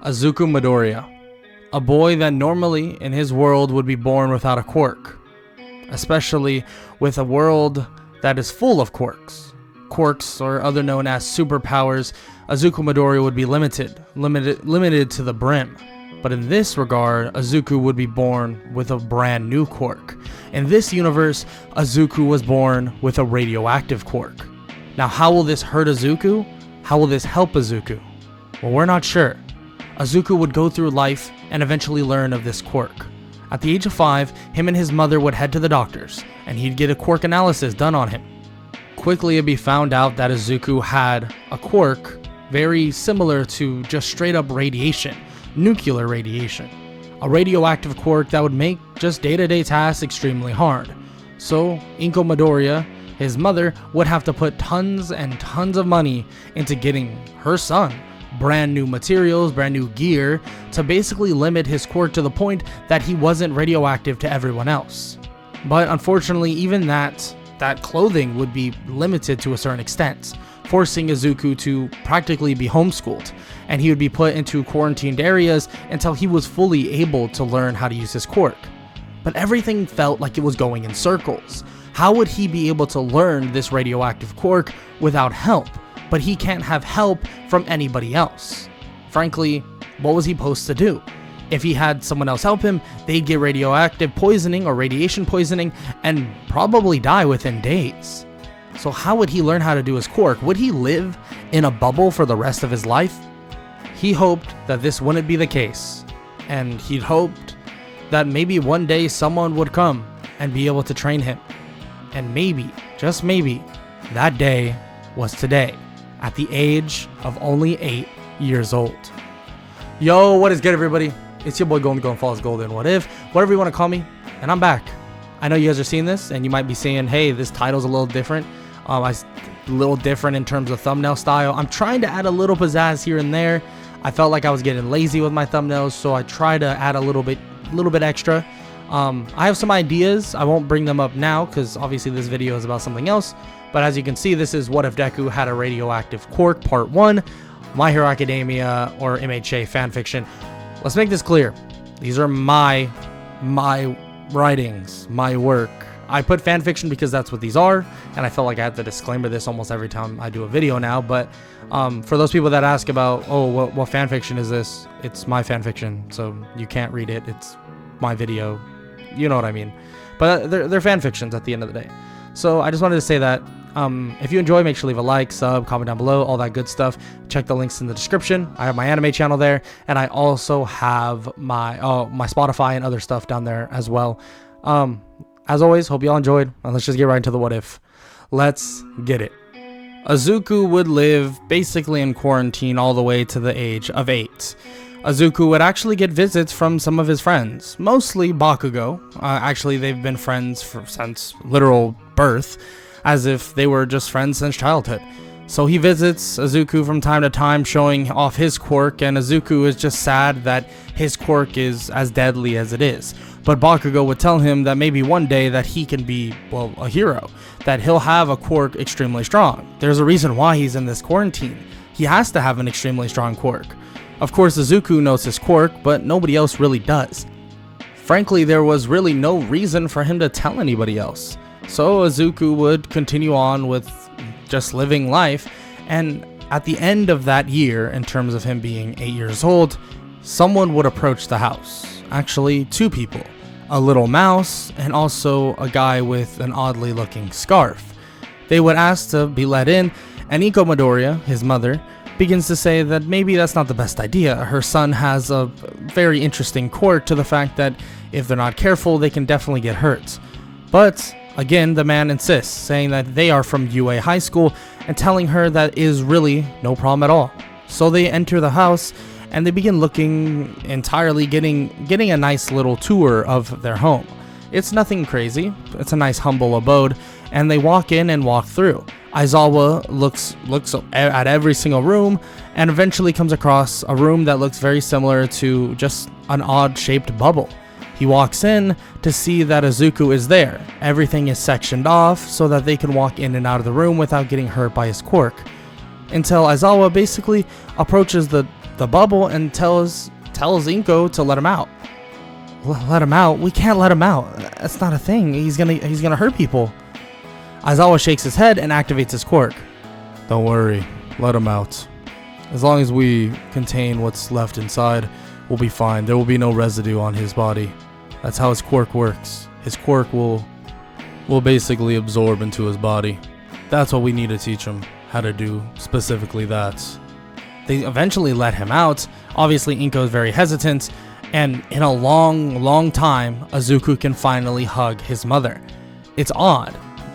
Izuku Midoriya, a boy that normally in his world would be born without a quirk, especially with a world that is full of quirks. Quirks, or other known as superpowers, Izuku Midoriya would be limited to the brim. But in this regard, Izuku would be born with a brand new quirk. In this universe, Izuku was born with a radioactive quirk. Now, how will this hurt Izuku? How will this help Izuku? Well, we're not sure. Izuku would go through life and eventually learn of this quirk. At the age of 5, him and his mother would head to the doctors, and he'd get a quirk analysis done on him. Quickly it'd be found out that Izuku had a quirk very similar to just straight up radiation, nuclear radiation. A radioactive quirk that would make just day-to-day tasks extremely hard. So Inko Midoriya, his mother, would have to put tons and tons of money into getting her son brand new materials, brand new gear, to basically limit his quirk to the point that he wasn't radioactive to everyone else. But unfortunately, even that clothing would be limited to a certain extent, forcing Izuku to practically be homeschooled, and he would be put into quarantined areas until he was fully able to learn how to use his quirk. But everything felt like it was going in circles. How would he be able to learn this radioactive quirk without help? But he can't have help from anybody else. Frankly, what was he supposed to do? If he had someone else help him, they'd get radioactive poisoning or radiation poisoning and probably die within days. So how would he learn how to do his quirk? Would he live in a bubble for the rest of his life? He hoped that this wouldn't be the case, and he'd hoped that maybe one day someone would come and be able to train him. And maybe, just maybe, that day was today, at the age of only 8 years old. Yo, what is good, everybody? It's your boy Golden Falls Golden, whatever you want to call me, and I'm back. I know you guys are seeing this, and you might be saying, hey, this title's a little different. A little different in terms of thumbnail style. I'm trying to add a little pizzazz here and there. I felt like I was getting lazy with my thumbnails, so I try to add a little bit extra. I have some ideas. I won't bring them up now because obviously this video is about something else. But as you can see, this is What If Deku Had a Radioactive Quirk Part 1, My Hero Academia or MHA fanfiction. Let's make this clear. These are my writings, my work. I put fanfiction because that's what these are, and I felt like I had to disclaimer this almost every time I do a video now. But for those people that ask about, oh, what fanfiction is this? It's my fanfiction, so you can't read it. It's my video. You know what I mean. But they're fanfictions at the end of the day. So I just wanted to say that if you enjoy, make sure to leave a like, sub, comment down below, all that good stuff. Check the links in the description. I have my anime channel there, and I also have my Spotify and other stuff down there as well. As always, hope you all enjoyed, and let's just get right into the what if. Let's get it. Izuku would live basically in quarantine all the way to the age of 8. Izuku would actually get visits from some of his friends, mostly Bakugo. Actually, they've been friends since literal birth, as if they were just friends since childhood. So he visits Izuku from time to time, showing off his quirk, and Izuku is just sad that his quirk is as deadly as it is. But Bakugo would tell him that maybe one day that he can be, well, a hero, that he'll have a quirk extremely strong. There's a reason why he's in this quarantine. He has to have an extremely strong quirk. Of course, Izuku knows his quirk, but nobody else really does. Frankly, there was really no reason for him to tell anybody else. So Izuku would continue on with just living life, and at the end of that year, in terms of him being 8 years old, someone would approach the house. Actually, 2 people. A little mouse, and also a guy with an oddly looking scarf. They would ask to be let in, and Inko Midoriya, his mother, begins to say that maybe that's not the best idea. Her son has a very interesting quirk to the fact that if they're not careful, they can definitely get hurt. But again, the man insists, saying that they are from UA High School and telling her that is really no problem at all. So they enter the house and they begin looking entirely, getting a nice little tour of their home. It's nothing crazy. It's a nice humble abode, and they walk in and walk through. Aizawa looks at every single room and eventually comes across a room that looks very similar to just an odd shaped bubble. He walks in to see that Izuku is there. Everything is sectioned off so that they can walk in and out of the room without getting hurt by his quirk. Until Aizawa basically approaches the the bubble and tells Inko to let him out. Let him out? We can't let him out. That's not a thing. He's gonna hurt people. Aizawa shakes his head and activates his quirk. Don't worry, let him out. As long as we contain what's left inside, we'll be fine. There will be no residue on his body. That's how his quirk works. His quirk will basically absorb into his body. That's what we need to teach him how to do, specifically that. They eventually let him out. Obviously, Inko is very hesitant, and in a long time, Izuku can finally hug his mother. It's odd.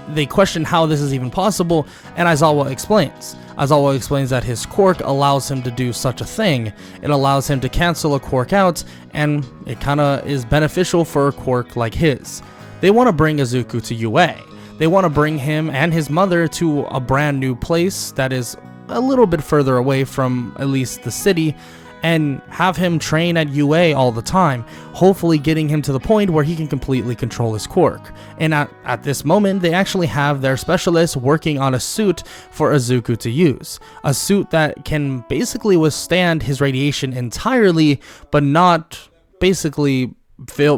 They question how this is even possible, and Aizawa explains. Aizawa explains that his quirk allows him to do such a thing. It allows him to cancel a quirk out, and it kinda is beneficial for a quirk like his. They want to bring Izuku to UA. They want to bring him and his mother to a brand new place that is a little bit further away from at least the city, and have him train at UA all the time, hopefully getting him to the point where he can completely control his quirk. And at this moment, they actually have their specialists working on a suit for Izuku to use. A suit that can basically withstand his radiation entirely, but not basically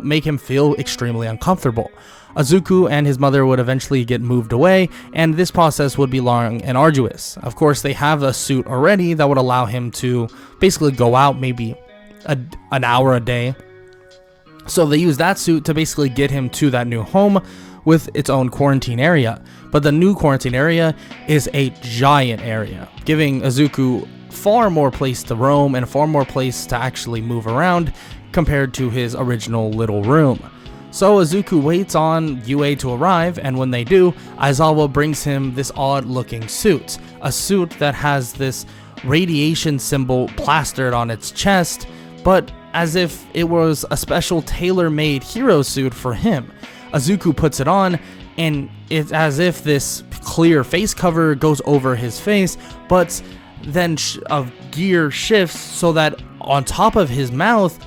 make him feel extremely uncomfortable. Izuku and his mother would eventually get moved away, and this process would be long and arduous. Of course, they have a suit already that would allow him to basically go out maybe an hour a day. So they use that suit to basically get him to that new home with its own quarantine area. But the new quarantine area is a giant area, giving Izuku far more place to roam and far more place to actually move around compared to his original little room. So Izuku waits on UA to arrive, and when they do, Aizawa brings him this odd looking suit. A suit that has this radiation symbol plastered on its chest, but as if it was a special tailor-made hero suit for him. Izuku puts it on, and it's as if this clear face cover goes over his face, but then a gear shifts so that on top of his mouth,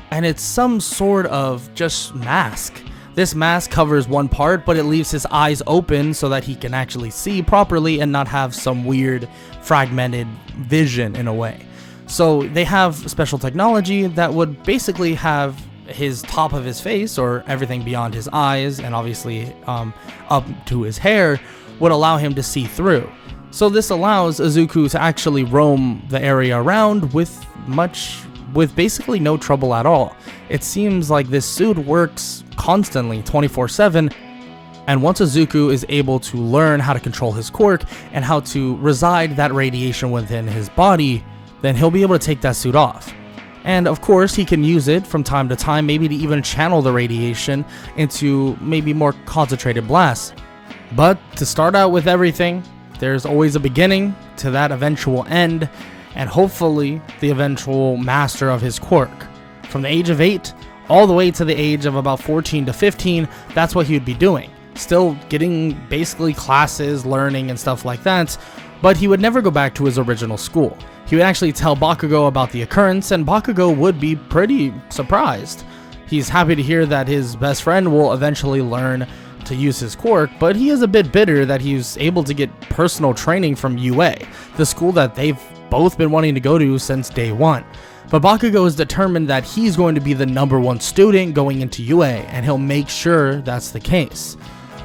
and it's some sort of just mask. This mask covers one part, but it leaves his eyes open so that he can actually see properly and not have some weird fragmented vision in a way. So they have special technology that would basically have his top of his face, or everything beyond his eyes and obviously up to his hair, would allow him to see through. So this allows Izuku to actually roam the area around with basically no trouble at all. It seems like this suit works constantly 24/7, and once Izuku is able to learn how to control his quirk and how to reside that radiation within his body, then he'll be able to take that suit off. And of course, he can use it from time to time, maybe to even channel the radiation into maybe more concentrated blasts. But to start out with everything, there's always a beginning to that eventual end, and hopefully the eventual master of his quirk. From the age of 8 all the way to the age of about 14 to 15, that's what he would be doing. Still getting basically classes, learning and stuff like that, but he would never go back to his original school. He would actually tell Bakugo about the occurrence, and Bakugo would be pretty surprised. He's happy to hear that his best friend will eventually learn to use his quirk, but he is a bit bitter that he's able to get personal training from UA, the school that they've both been wanting to go to since day one. But Bakugo is determined that he's going to be the #1 student going into UA, and he'll make sure that's the case.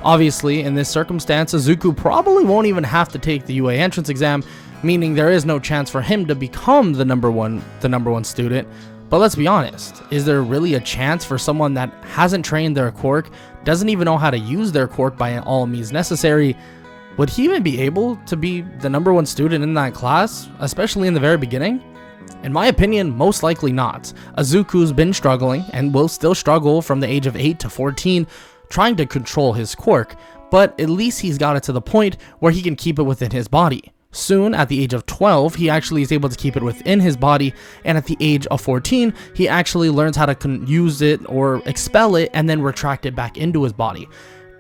Obviously, in this circumstance, Izuku probably won't even have to take the UA entrance exam, meaning there is no chance for him to become the number one student. But let's be honest, is there really a chance for someone that hasn't trained their quirk, doesn't even know how to use their quirk by all means necessary? Would he even be able to be the #1 student in that class, especially in the very beginning? In my opinion, most likely not. Izuku's been struggling and will still struggle from the age of 8 to 14 trying to control his quirk, but at least he's got it to the point where he can keep it within his body. Soon, at the age of 12, he actually is able to keep it within his body, and at the age of 14, he actually learns how to use it or expel it and then retract it back into his body.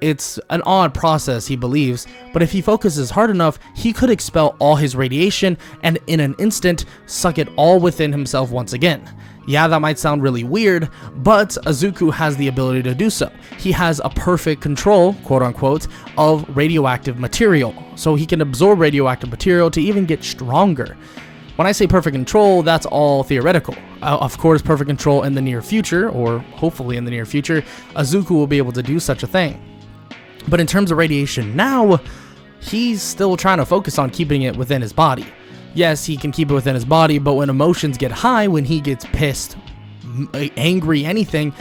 It's an odd process, he believes, but if he focuses hard enough, he could expel all his radiation and in an instant, suck it all within himself once again. Yeah, that might sound really weird, but Izuku has the ability to do so. He has a perfect control, quote unquote, of radioactive material, so he can absorb radioactive material to even get stronger. When I say perfect control, that's all theoretical. Of course, perfect control in the near future, or hopefully in the near future, Izuku will be able to do such a thing. But in terms of radiation now, he's still trying to focus on keeping it within his body. Yes, he can keep it within his body, but when emotions get high, when he gets pissed, angry, anything,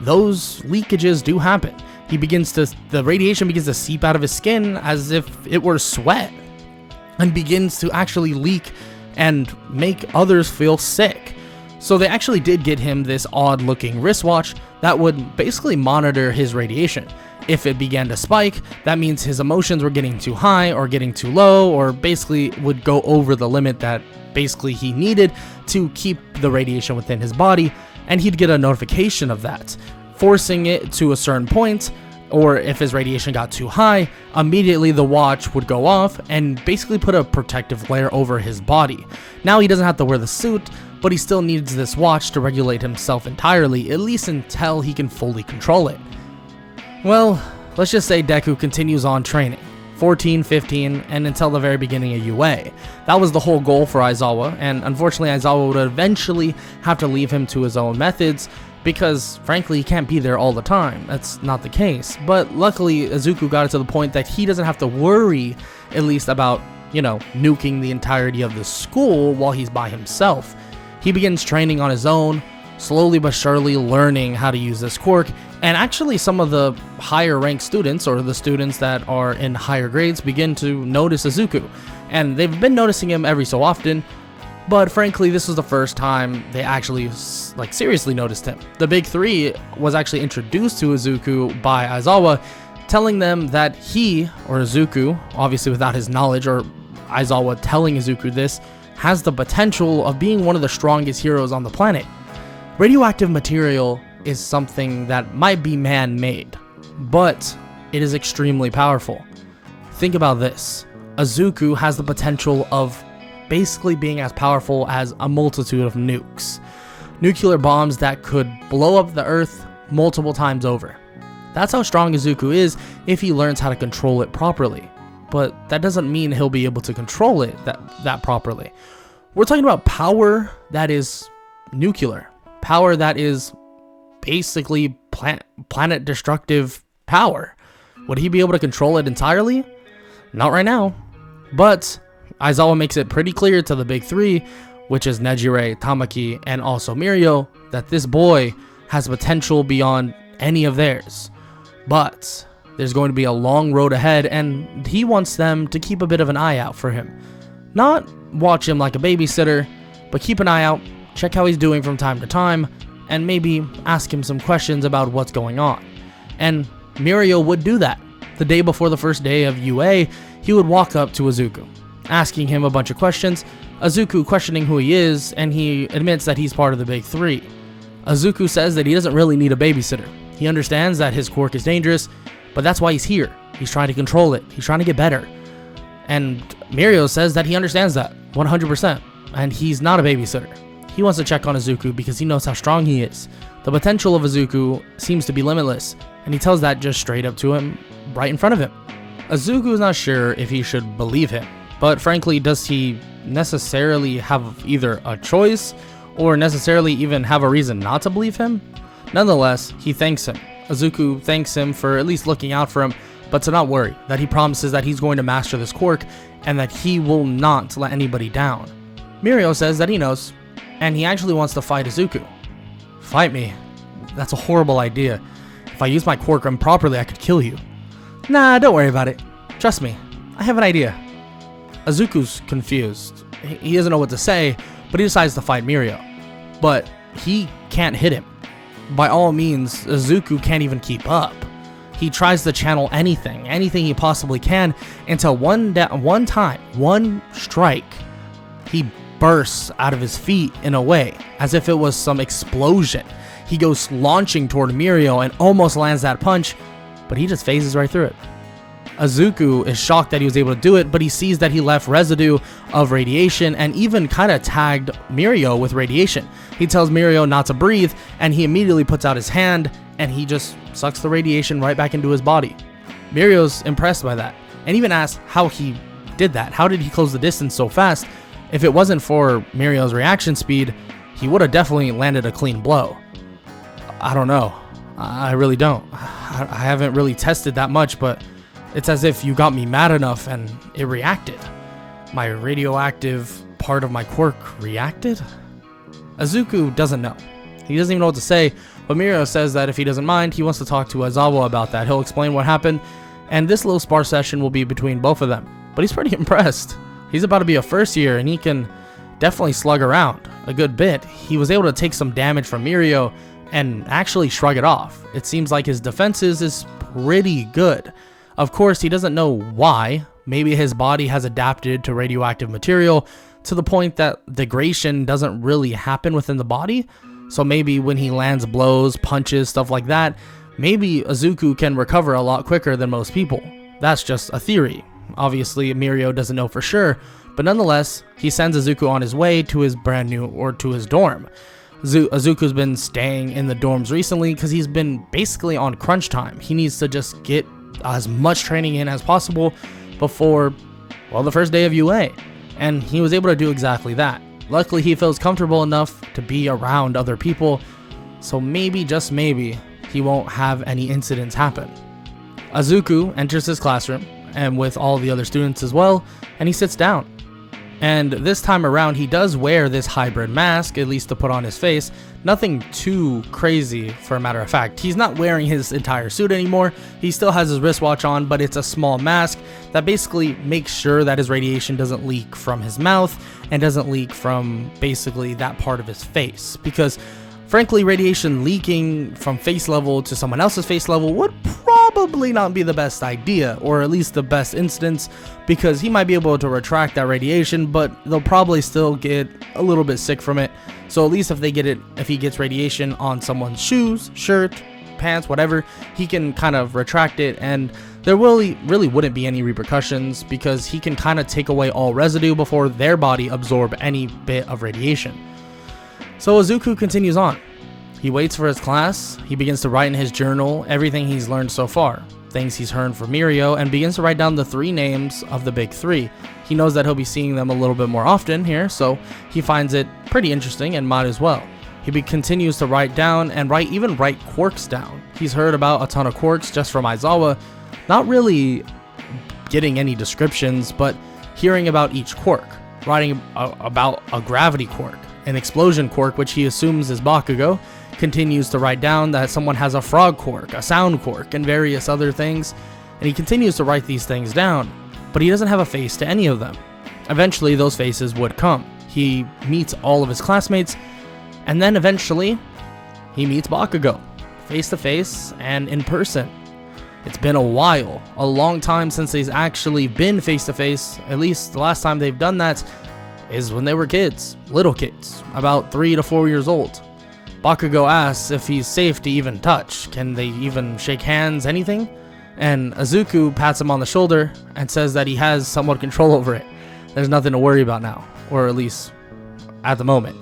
those leakages do happen. The radiation begins to seep out of his skin as if it were sweat, and begins to actually leak and make others feel sick. So they actually did get him this odd looking wristwatch that would basically monitor his radiation. If it began to spike, that means his emotions were getting too high or getting too low, or basically would go over the limit that basically he needed to keep the radiation within his body, and he'd get a notification of that, forcing it to a certain point. Or if his radiation got too high, immediately the watch would go off and basically put a protective layer over his body. Now he doesn't have to wear the suit, but he still needs this watch to regulate himself entirely, at least until he can fully control it. Well, let's just say Deku continues on training, 14, 15, and until the very beginning of UA. That was the whole goal for Aizawa, and unfortunately Aizawa would eventually have to leave him to his own methods, because frankly he can't be there all the time. That's not the case. But luckily Izuku got it to the point that he doesn't have to worry at least about, nuking the entirety of the school while he's by himself. He begins training on his own, slowly but surely learning how to use this quirk, and actually some of the higher ranked students, or the students that are in higher grades, begin to notice Izuku, and they've been noticing him every so often. But frankly, this was the first time they actually seriously noticed him. The Big Three was actually introduced to Izuku by Aizawa, telling them that he, or Izuku, obviously without his knowledge, or Aizawa telling Izuku this, has the potential of being one of the strongest heroes on the planet. Radioactive material is something that might be man-made, but it is extremely powerful. Think about this. Izuku has the potential of basically being as powerful as a multitude of nukes. Nuclear bombs that could blow up the Earth multiple times over. That's how strong Izuku is if he learns how to control it properly. But that doesn't mean he'll be able to control it that properly. We're talking about power that is nuclear. Power that is basically planet destructive power. Would he be able to control it entirely? Not right now. But Aizawa makes it pretty clear to the Big Three, which is Nejire, Tamaki, and also Mirio, that this boy has potential beyond any of theirs. But there's going to be a long road ahead, and he wants them to keep a bit of an eye out for him. Not watch him like a babysitter, but keep an eye out, check how he's doing from time to time, and maybe ask him some questions about what's going on. And Mirio would do that. The day before the first day of UA, he would walk up to Izuku, asking him a bunch of questions, Izuku questioning who he is, and he admits that he's part of the Big Three. Izuku says that he doesn't really need a babysitter. He understands that his quirk is dangerous, but that's why he's here. He's trying to control it. He's trying to get better. And Mirio says that he understands that 100%, and he's not a babysitter. He wants to check on Izuku because he knows how strong he is. The potential of Izuku seems to be limitless, and he tells that just straight up to him, right in front of him. Izuku is not sure if he should believe him, but frankly, does he necessarily have either a choice or necessarily even have a reason not to believe him? Nonetheless, he thanks him. Izuku thanks him for at least looking out for him, but to not worry, that he promises that he's going to master this quirk and that he will not let anybody down. Mirio says that he knows, and he actually wants to fight Izuku. Fight me? That's a horrible idea. If I use my quirk improperly, I could kill you. Nah, don't worry about it. Trust me, I have an idea. Izuku's confused. He doesn't know what to say, but he decides to fight Mirio. But he can't hit him. By all means, Izuku can't even keep up. He tries to channel anything he possibly can, until one strike, he bursts out of his feet in a way, as if it was some explosion. He goes launching toward Mirio and almost lands that punch, but he just phases right through it. Izuku is shocked that he was able to do it, but he sees that he left residue of radiation and even kind of tagged Mirio with radiation. He tells Mirio not to breathe, and he immediately puts out his hand, and he just sucks the radiation right back into his body. Mirio's impressed by that, and even asks how he did that. How did he close the distance so fast? If it wasn't for Mirio's reaction speed, he would have definitely landed a clean blow. I don't know. I really don't. I haven't really tested that much, but it's as if you got me mad enough and it reacted. My radioactive part of my quirk reacted? Izuku doesn't know. He doesn't even know what to say, but Mirio says that if he doesn't mind, he wants to talk to Aizawa about that. He'll explain what happened, and this little spar session will be between both of them. But he's pretty impressed. He's about to be a first year, and he can definitely slug around a good bit. He was able to take some damage from Mirio and actually shrug it off. It seems like his defenses is pretty good. Of course, he doesn't know why. Maybe his body has adapted to radioactive material to the point that degradation doesn't really happen within the body. So maybe when he lands blows, punches, stuff like that, maybe Izuku can recover a lot quicker than most people. That's just a theory. Obviously, Mirio doesn't know for sure, but nonetheless, he sends Izuku on his way to his to his dorm. Izuku's been staying in the dorms recently because he's been basically on crunch time. He needs to just get as much training in as possible before, well, the first day of UA. And he was able to do exactly that. Luckily, he feels comfortable enough to be around other people, so maybe, just maybe, he won't have any incidents happen. Izuku enters his classroom, and with all the other students as well, and he sits down. And this time around, he does wear this hybrid mask, at least to put on his face. Nothing too crazy, for a matter of fact. He's not wearing his entire suit anymore. He still has his wristwatch on, but it's a small mask that basically makes sure that his radiation doesn't leak from his mouth and doesn't leak from basically that part of his face. Because frankly, radiation leaking from face level to someone else's face level would probably not be the best idea, or at least the best instance, because he might be able to retract that radiation, but they'll probably still get a little bit sick from it. So at least if he gets radiation on someone's shoes, shirt, pants, whatever, he can kind of retract it, and there really wouldn't be any repercussions because he can kind of take away all residue before their body absorb any bit of radiation. So Izuku continues on. He waits for his class. He begins to write in his journal everything he's learned so far, things he's heard from Mirio, and begins to write down the 3 names of the big 3. He knows that he'll be seeing them a little bit more often here, so he finds it pretty interesting and might as well. He continues to write down and even write quirks down. He's heard about a ton of quirks just from Aizawa, not really getting any descriptions, but hearing about each quirk, writing about a gravity quirk, an explosion quirk, which he assumes is Bakugo. Continues to write down that someone has a frog quirk, a sound quirk, and various other things, and he continues to write these things down, but he doesn't have a face to any of them. Eventually, those faces would come. He meets all of his classmates, and then eventually, he meets Bakugo, face to face and in person. It's been a while, a long time since they've actually been face to face. At least the last time they've done that is when they were kids, little kids, about 3 to 4 years old. Bakugo asks if he's safe to even touch. Can they even shake hands, anything? And Izuku pats him on the shoulder and says that he has somewhat control over it. There's nothing to worry about now, or at least at the moment.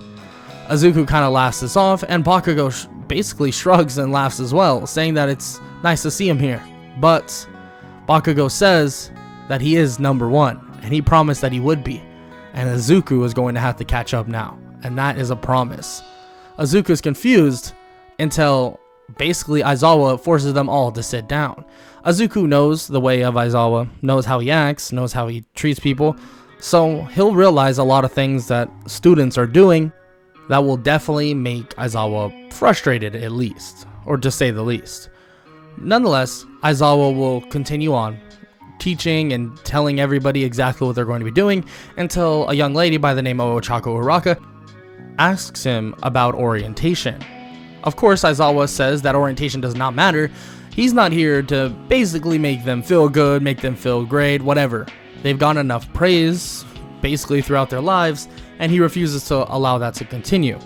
Izuku kind of laughs this off, and Bakugo basically shrugs and laughs as well, saying that it's nice to see him here. But Bakugo says that he is number 1, and he promised that he would be. And Izuku is going to have to catch up now, and that is a promise. Izuku is confused until basically Aizawa forces them all to sit down. Izuku knows the way of Aizawa, knows how he acts, knows how he treats people, so he'll realize a lot of things that students are doing that will definitely make Aizawa frustrated, at least, or to say the least. Nonetheless, Aizawa will continue on, teaching and telling everybody exactly what they're going to be doing until a young lady by the name of Ochako Uraka asks him about orientation. Of course, Aizawa says that orientation does not matter. He's not here to basically make them feel good, make them feel great, whatever. They've gotten enough praise, basically throughout their lives, and he refuses to allow that to continue.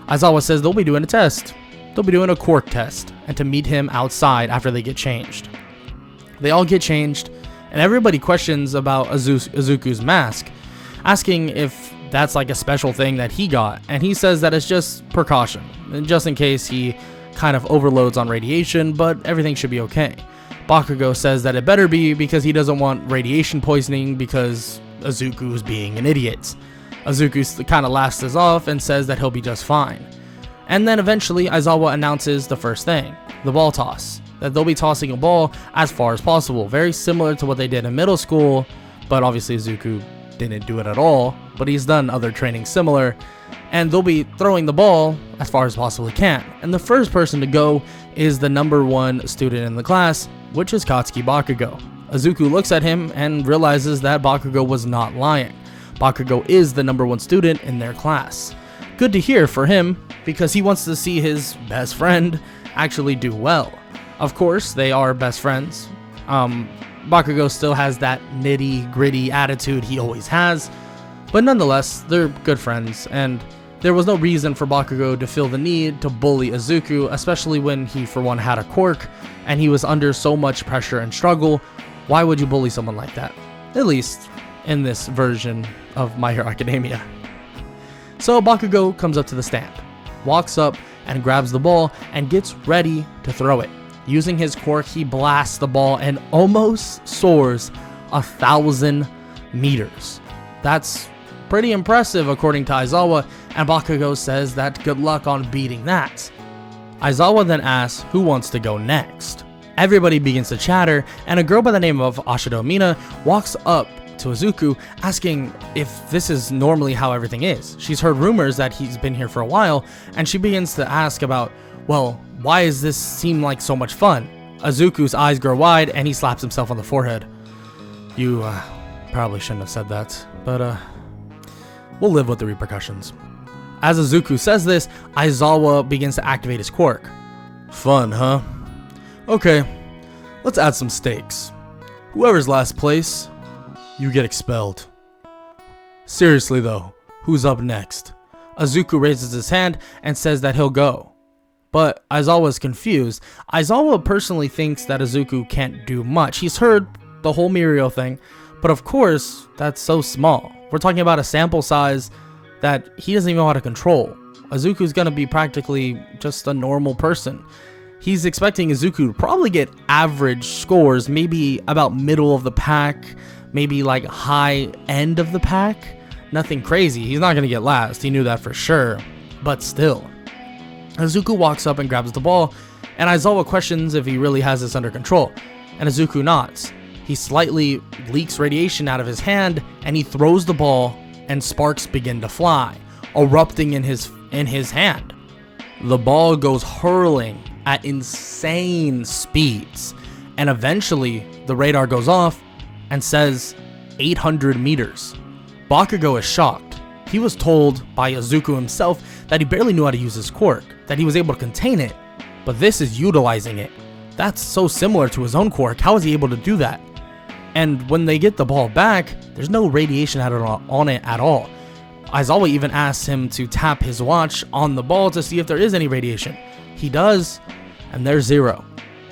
Aizawa says they'll be doing a test. They'll be doing a quirk test, and to meet him outside after they get changed. They all get changed, and everybody questions about Izuku's mask, asking if that's like a special thing that he got, and he says that it's just precaution, just in case he kind of overloads on radiation, but everything should be okay. Bakugo says that it better be because he doesn't want radiation poisoning because Izuku's being an idiot. Izuku kind of laughs this off and says that he'll be just fine. And then eventually Aizawa announces the first thing, the ball toss, that they'll be tossing a ball as far as possible, very similar to what they did in middle school, but obviously Izuku didn't do it at all, but he's done other training similar, and they'll be throwing the ball as far as possibly can. And the first person to go is the number 1 student in the class, which is Katsuki Bakugo. Izuku looks at him and realizes that Bakugo was not lying. Bakugo is the number 1 student in their class. Good to hear for him, because he wants to see his best friend actually do well. Of course, they are best friends. Bakugo still has that nitty-gritty attitude he always has, but nonetheless, they're good friends, and there was no reason for Bakugo to feel the need to bully Izuku, especially when he, for one, had a quirk, and he was under so much pressure and struggle. Why would you bully someone like that? At least in this version of My Hero Academia. So Bakugo comes up to the stand, walks up and grabs the ball and gets ready to throw it. Using his quirk, he blasts the ball and almost soars 1,000 meters. That's pretty impressive according to Aizawa, and Bakugo says that good luck on beating that. Aizawa then asks who wants to go next. Everybody begins to chatter, and a girl by the name of Ashido Mina walks up to Izuku asking if this is normally how everything is. She's heard rumors that he's been here for a while, and she begins to ask about, well, why does this seem like so much fun? Izuku's eyes grow wide and he slaps himself on the forehead. You probably shouldn't have said that, but we'll live with the repercussions. As Izuku says this, Aizawa begins to activate his quirk. Fun, huh? Okay, let's add some stakes. Whoever's last place, you get expelled. Seriously though, who's up next? Izuku raises his hand and says that he'll go. But Aizawa is confused. Aizawa personally thinks that Izuku can't do much. He's heard the whole Mirio thing, but of course, that's so small. We're talking about a sample size that he doesn't even know how to control. Izuku's gonna be practically just a normal person. He's expecting Izuku to probably get average scores, maybe about middle of the pack, maybe like high end of the pack. Nothing crazy. He's not gonna get last. He knew that for sure, but still. Izuku walks up and grabs the ball, and Aizawa questions if he really has this under control, and Izuku nods. He slightly leaks radiation out of his hand, and he throws the ball, and sparks begin to fly, erupting in his hand. The ball goes hurling at insane speeds, and eventually the radar goes off and says 800 meters. Bakugo is shocked. He was told by Izuku himself that he barely knew how to use his quirk, that he was able to contain it, but this is utilizing it. That's so similar to his own quirk. How is he able to do that? And when they get the ball back, there's no radiation on it at all. Aizawa even asks him to tap his watch on the ball to see if there is any radiation. He does, and there's zero.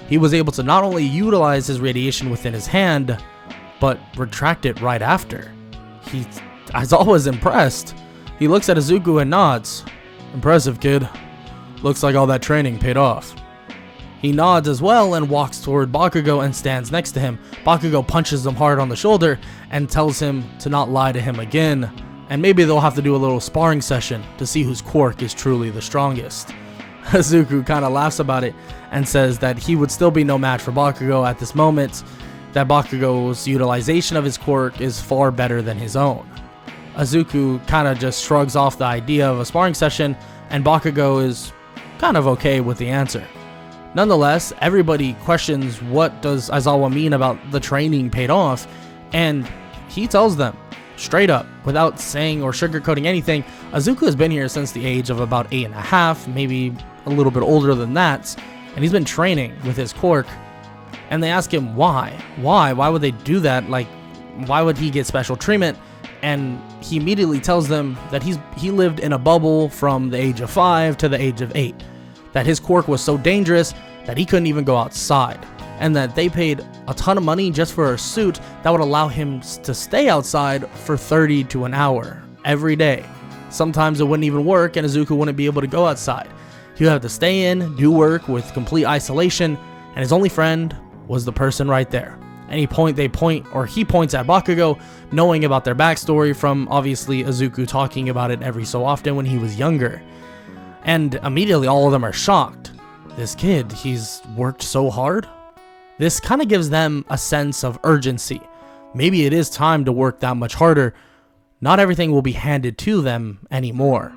He was able to not only utilize his radiation within his hand, but retract it right after. Aizawa is impressed. He looks at Izuku and nods. Impressive, kid. Looks like all that training paid off. He nods as well and walks toward Bakugo and stands next to him. Bakugo punches him hard on the shoulder and tells him to not lie to him again, and maybe they'll have to do a little sparring session to see whose quirk is truly the strongest. Izuku kind of laughs about it and says that he would still be no match for Bakugo at this moment, that Bakugo's utilization of his quirk is far better than his own. Izuku kind of just shrugs off the idea of a sparring session, and Bakugo is kind of okay with the answer. Nonetheless, everybody questions what does Aizawa mean about the training paid off, and he tells them straight up, without saying or sugarcoating anything, Izuku has been here since the age of about 8.5, maybe a little bit older than that, and he's been training with his quirk. And they ask him why? Why would they do that? Like, why would he get special treatment? And he immediately tells them that he lived in a bubble from the age of 5 to the age of 8. That his quirk was so dangerous that he couldn't even go outside. And that they paid a ton of money just for a suit that would allow him to stay outside for 30 to an hour every day. Sometimes it wouldn't even work and Izuku wouldn't be able to go outside. He would have to stay in, do work with complete isolation, and his only friend was the person right there, He points at Bakugo, knowing about their backstory from obviously Izuku talking about it every so often when he was younger. And immediately all of them are shocked. This kid, he's worked so hard? This kind of gives them a sense of urgency. Maybe it is time to work that much harder. Not everything will be handed to them anymore.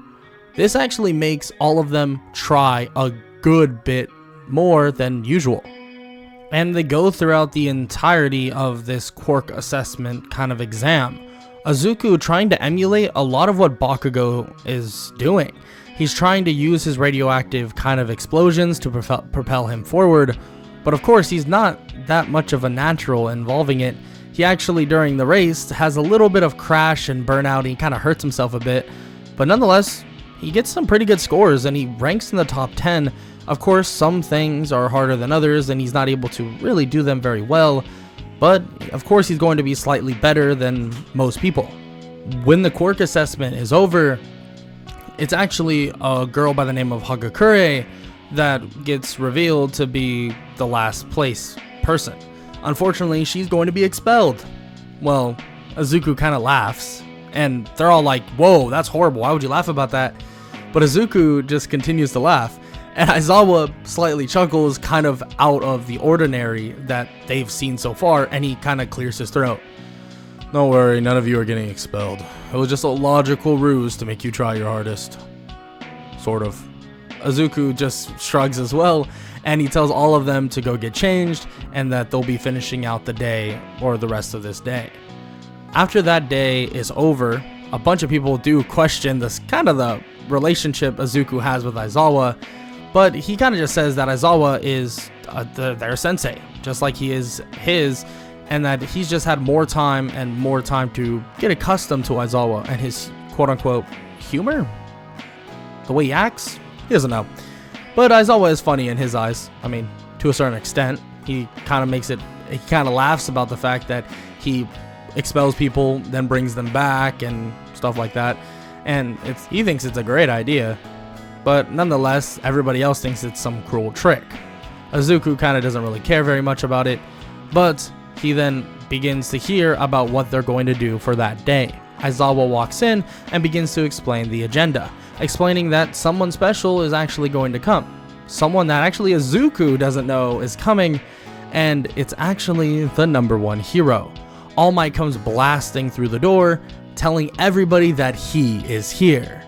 This actually makes all of them try a good bit more than usual. And they go throughout the entirety of this quirk assessment kind of exam, Izuku trying to emulate a lot of what Bakugo is doing. He's trying to use his radioactive kind of explosions to propel him forward, but of course he's not that much of a natural involving it. He actually, during the race, has a little bit of crash and burnout, and he kind of hurts himself a bit, but nonetheless, he gets some pretty good scores and he ranks in the top 10. Of course, some things are harder than others and he's not able to really do them very well, but of course he's going to be slightly better than most people. When the quirk assessment is over, it's actually a girl by the name of Hagakure that gets revealed to be the last place person. Unfortunately, she's going to be expelled. Well, Izuku kind of laughs, and they're all like, whoa, that's horrible, why would you laugh about that? But Izuku just continues to laugh, and Aizawa slightly chuckles, kind of out of the ordinary that they've seen so far, and he kind of clears his throat. Don't worry, none of you are getting expelled. It was just a logical ruse to make you try your hardest. Sort of. Izuku just shrugs as well, and he tells all of them to go get changed, and that they'll be finishing out the day, or the rest of this day. After that day is over, a bunch of people do question this kind of the relationship Izuku has with Aizawa, but he kind of just says that Aizawa is their sensei, just like he is his, and that he's just had more time to get accustomed to Aizawa and his quote-unquote humor? The way he acts? He doesn't know. But Aizawa is funny in his eyes. I mean, to a certain extent. He kind of laughs about the fact that he expels people, then brings them back and stuff like that. And he thinks it's a great idea. But nonetheless, everybody else thinks it's some cruel trick. Izuku kind of doesn't really care very much about it, but he then begins to hear about what they're going to do for that day. Aizawa walks in and begins to explain the agenda, explaining that someone special is actually going to come. Someone that actually Izuku doesn't know is coming, and it's actually the #1 hero. All Might comes blasting through the door, telling everybody that he is here.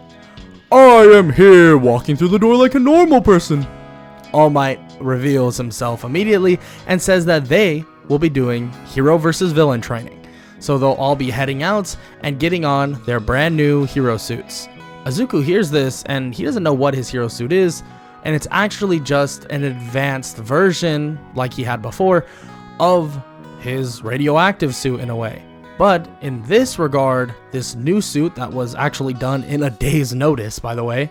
I am here, walking through the door like a normal person. All Might reveals himself immediately and says that they will be doing hero versus villain training. So they'll all be heading out and getting on their brand new hero suits. Izuku hears this and he doesn't know what his hero suit is, and it's actually just an advanced version, like he had before, of his radioactive suit in a way. But in this regard, this new suit that was actually done in a day's notice, by the way,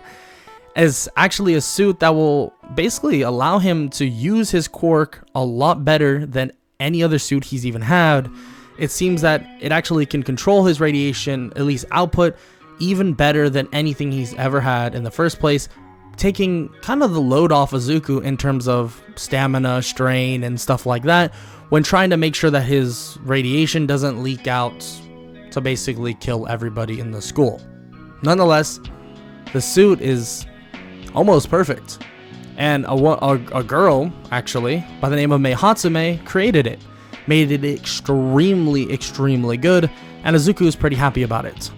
is actually a suit that will basically allow him to use his quirk a lot better than any other suit he's even had. It seems that it actually can control his radiation, at least output, even better than anything he's ever had in the first place, taking kind of the load off Izuku in terms of stamina, strain, and stuff like that, when trying to make sure that his radiation doesn't leak out to basically kill everybody in the school. Nonetheless, the suit is almost perfect, and a girl, actually, by the name of Mei Hatsume, created it, made it extremely good, and Izuku is pretty happy about it.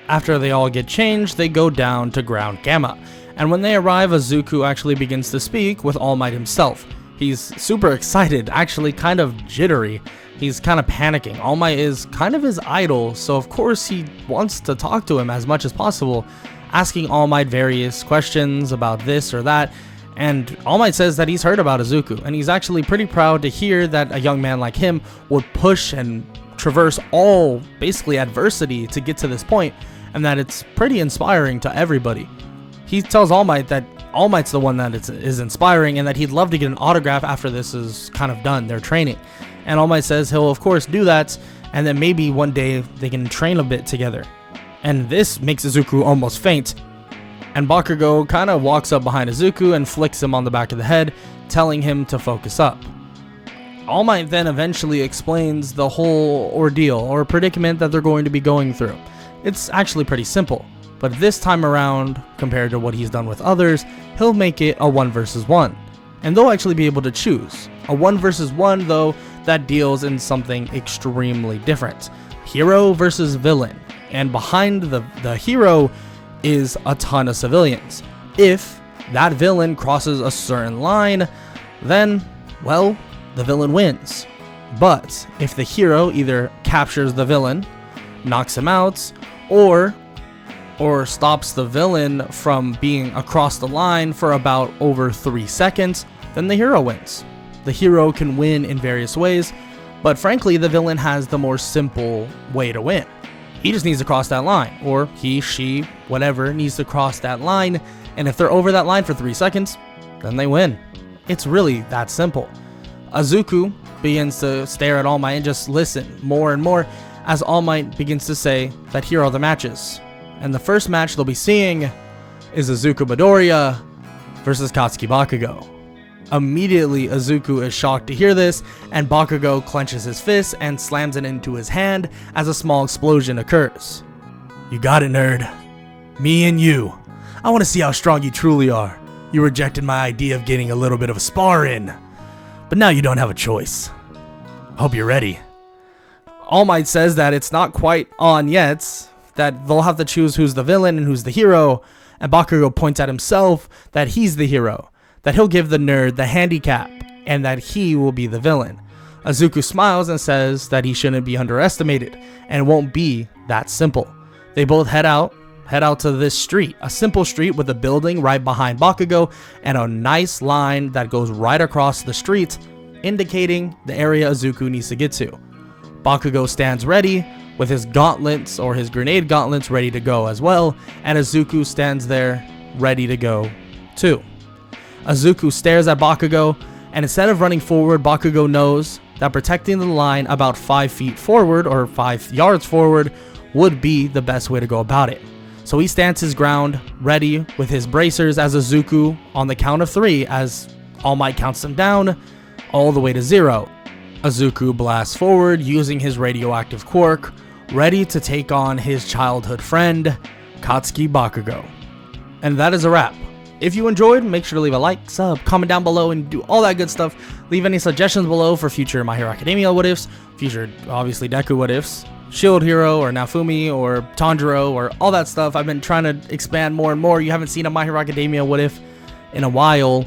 After they all get changed, they go down to Ground Gamma, and when they arrive, Izuku actually begins to speak with All Might himself. He's super excited, actually kind of jittery. He's kind of panicking. All Might is kind of his idol, so of course he wants to talk to him as much as possible, asking All Might various questions about this or that, and All Might says that he's heard about Izuku, and he's actually pretty proud to hear that a young man like him would push and traverse all, basically, adversity to get to this point, and that it's pretty inspiring to everybody. He tells All Might that All Might's the one that is inspiring, and that he'd love to get an autograph after this is kind of done, their training. And All Might says he'll of course do that, and then maybe one day they can train a bit together. And this makes Izuku almost faint, and Bakugo kind of walks up behind Izuku and flicks him on the back of the head, telling him to focus up. All Might then eventually explains the whole ordeal or predicament that they're going to be going through. It's actually pretty simple, but this time around, compared to what he's done with others, he'll make it a 1 versus 1. And they'll actually be able to choose. A 1 versus 1, though, that deals in something extremely different. Hero versus villain. And behind the hero is a ton of civilians. If that villain crosses a certain line, then, well, the villain wins. But if the hero either captures the villain, knocks him out, or stops the villain from being across the line for about over 3 seconds, then the hero wins. The hero can win in various ways, but frankly, the villain has the more simple way to win. He just needs to cross that line, or he, she, whatever, needs to cross that line, and if they're over that line for 3 seconds, then they win. It's really that simple. Izuku begins to stare at All Might and just listen more and more as All Might begins to say that here are the matches. And the first match they'll be seeing is Izuku Midoriya versus Katsuki Bakugo. Immediately, Izuku is shocked to hear this, and Bakugo clenches his fist and slams it into his hand as a small explosion occurs. You got it, nerd. Me and you. I want to see how strong you truly are. You rejected my idea of getting a little bit of a spar in, but now you don't have a choice. Hope you're ready. All Might says that it's not quite on yet, that they'll have to choose who's the villain and who's the hero, and Bakugo points at himself that he's the hero, that he'll give the nerd the handicap, and that he will be the villain. Izuku smiles and says that he shouldn't be underestimated, and it won't be that simple. They both head out to this street, a simple street with a building right behind Bakugo, and a nice line that goes right across the street, indicating the area Izuku needs to get to. Bakugo stands ready, with his gauntlets, or his grenade gauntlets, ready to go as well, and Izuku stands there, ready to go too. Izuku stares at Bakugo, and instead of running forward, Bakugo knows that protecting the line about 5 feet forward, or 5 yards forward, would be the best way to go about it. So he stands his ground, ready with his bracers as Izuku, on the count of 3, as All Might counts them down, all the way to 0. Izuku blasts forward using his radioactive quirk, ready to take on his childhood friend, Katsuki Bakugo. And that is a wrap. If you enjoyed, make sure to leave a like, sub, comment down below, and do all that good stuff. Leave any suggestions below for future My Hero Academia what ifs, future, obviously, Deku what ifs, Shield Hero, or Naofumi, or Tanjiro, or all that stuff. I've been trying to expand more and more. You haven't seen a My Hero Academia what if in a while.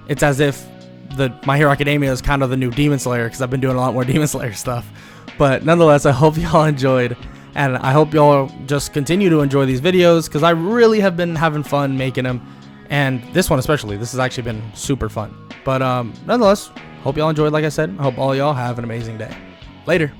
It's as if the My Hero Academia is kind of the new Demon Slayer, because I've been doing a lot more Demon Slayer stuff. But nonetheless, I hope y'all enjoyed, and I hope y'all just continue to enjoy these videos, because I really have been having fun making them. And this one especially, this has actually been super fun. But nonetheless, hope y'all enjoyed, like I said. I hope all y'all have an amazing day. Later.